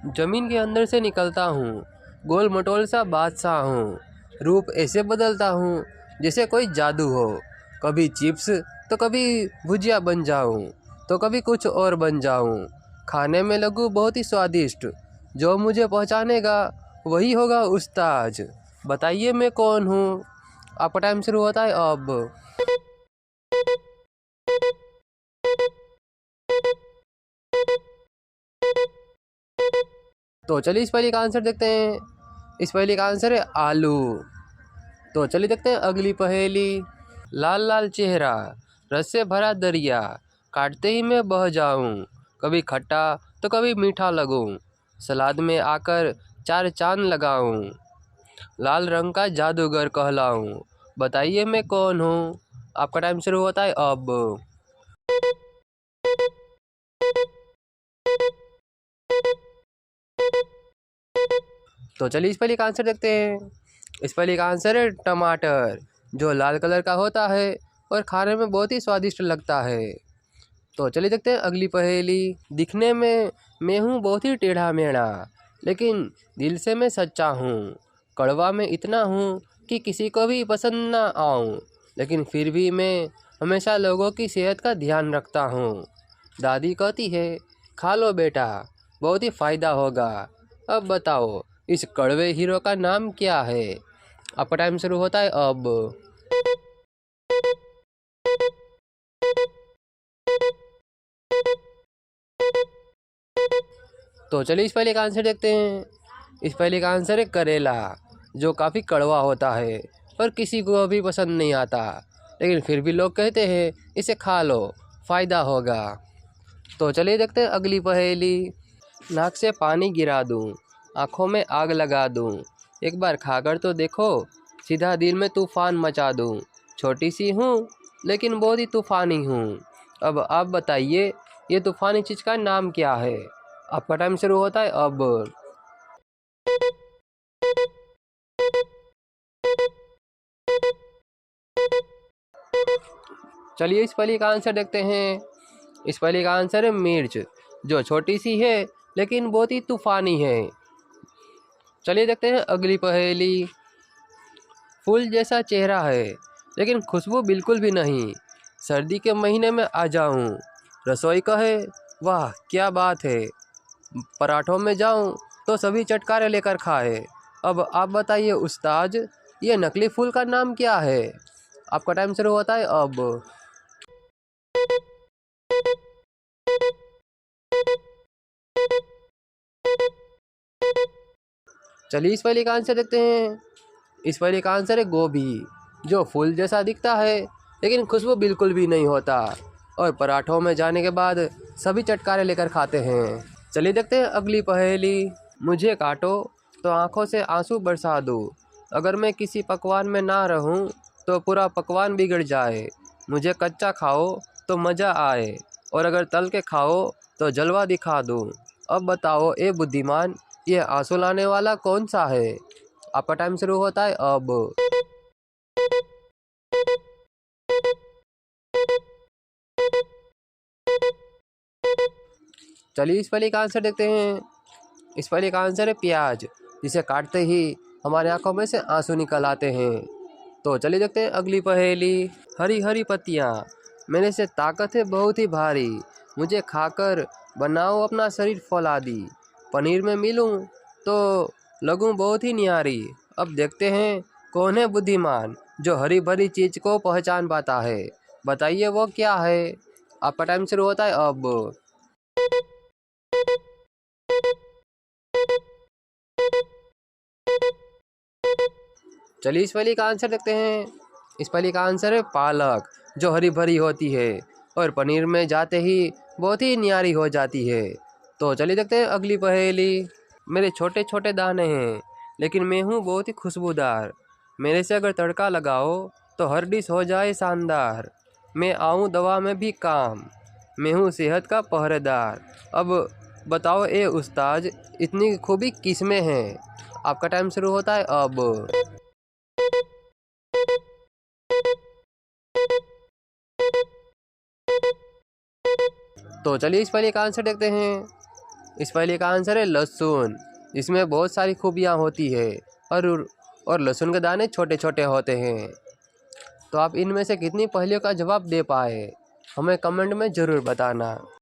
जमीन के अंदर से निकलता हूँ, गोल मटोल सा बादशाह हूँ। रूप ऐसे बदलता हूँ जैसे कोई जादू हो। कभी चिप्स तो कभी भुजिया बन जाऊँ, तो कभी कुछ और बन जाऊँ। खाने में लगूँ बहुत ही स्वादिष्ट। जो मुझे पहचानेगा वही होगा उस्ताद। बताइए मैं कौन हूँ? आपका टाइम शुरू होता है अब। तो चलिए इस पहेली का आंसर देखते हैं। इस पहेली का आंसर है आलू। तो चलिए देखते हैं अगली पहेली। लाल लाल चेहरा, रस से भरा दरिया, काटते ही मैं बह जाऊं। कभी खट्टा तो कभी मीठा लगूं, सलाद में आकर चार चांद लगाऊं। लाल रंग का जादूगर कहलाऊं। बताइए मैं कौन हूँ? आपका टाइम शुरू होता है अब। तो चलिए इस पहेली का आंसर देखते हैं। इस पहेली का आंसर है टमाटर, जो लाल कलर का होता है और खाने में बहुत ही स्वादिष्ट लगता है। तो चलिए देखते हैं अगली पहेली। दिखने में मैं हूँ बहुत ही टेढ़ा मेढ़ा, लेकिन दिल से मैं सच्चा हूँ। कड़वा में इतना हूँ कि किसी को भी पसंद ना आऊँ, लेकिन फिर भी मैं हमेशा लोगों की सेहत का ध्यान रखता हूँ। दादी कहती है खा लो बेटा, बहुत ही फ़ायदा होगा। अब बताओ इस कड़वे हीरो का नाम क्या है? आपका टाइम शुरू होता है अब। तो चलिए इस पहले का आंसर देखते हैं। इस पहले का आंसर है करेला, जो काफ़ी कड़वा होता है और किसी को भी पसंद नहीं आता, लेकिन फिर भी लोग कहते हैं इसे खा लो, फ़ायदा होगा। तो चलिए देखते हैं अगली पहेली। नाक से पानी गिरा दूँ, आँखों में आग लगा दूँ, एक बार खाकर तो देखो, सीधा दिल में तूफ़ान मचा दूँ। छोटी सी हूँ लेकिन बहुत ही तूफ़ानी हूँ। अब आप बताइए ये तूफ़ानी चीज़ का नाम क्या है? आपका टाइम शुरू होता है अब। चलिए इस पहेली का आंसर देखते हैं। इस पहेली का आंसर है मिर्च, जो छोटी सी है लेकिन बहुत ही तूफ़ानी है। चलिए देखते हैं अगली पहेली। फूल जैसा चेहरा है लेकिन खुशबू बिल्कुल भी नहीं, सर्दी के महीने में आ जाऊं, रसोई कहे वाह क्या बात है, पराठों में जाऊं तो सभी चटकारे लेकर खाए। अब आप बताइए उस्ताद, ये नकली फूल का नाम क्या है? आपका टाइम शुरू होता है अब। चलिए इस पहेली का आंसर देखते हैं। इस पहेली का आंसर है गोभी, जो फूल जैसा दिखता है लेकिन खुशबू बिल्कुल भी नहीं होता, और पराठों में जाने के बाद सभी चटकारे लेकर खाते हैं। चलिए देखते हैं अगली पहेली। मुझे काटो तो आंखों से आंसू बरसा दूँ, अगर मैं किसी पकवान में ना रहूं तो पूरा पकवान बिगड़ जाए। मुझे कच्चा खाओ तो मज़ा आए, और अगर तल के खाओ तो जलवा दिखा दूँ। अब बताओ ए बुद्धिमान, ये आंसू लाने वाला कौन सा है? आपका टाइम शुरू होता है अब। चलिए इस पहेली का आंसर देखते हैं। इस पहेली का आंसर है प्याज, जिसे काटते ही हमारे आंखों में से आंसू निकल आते हैं। तो चलिए देखते हैं अगली पहेली। हरी हरी पत्तियाँ, मेरे से ताकत है बहुत ही भारी, मुझे खाकर बनाओ अपना शरीर फौलादी। पनीर में मिलूं तो लगूं बहुत ही न्यारी। अब देखते हैं कौन है बुद्धिमान जो हरी भरी चीज़ को पहचान पाता है। बताइए वो क्या है? आपका टाइम शुरू होता है अब। चलिए इस पहेली का आंसर देखते हैं। इस पहेली का आंसर है पालक, जो हरी भरी होती है और पनीर में जाते ही बहुत ही न्यारी हो जाती है। तो चलिए देखते हैं अगली पहेली। मेरे छोटे छोटे दाने हैं लेकिन मैं हूँ बहुत ही खुशबूदार, मेरे से अगर तड़का लगाओ तो हर डिश हो जाए शानदार। मैं आऊँ दवा में भी काम, मैं हूँ सेहत का पहरेदार। अब बताओ ए उस्ताद, इतनी खूबी किस में है? आपका टाइम शुरू होता है अब। तो चलिए इस पहेली का आंसर देखते हैं। इस पहेली का आंसर है लहसुन। इसमें बहुत सारी खूबियाँ होती है और लहसुन के दाने छोटे छोटे होते हैं। तो आप इनमें से कितनी पहेलियों का जवाब दे पाए, हमें कमेंट में ज़रूर बताना।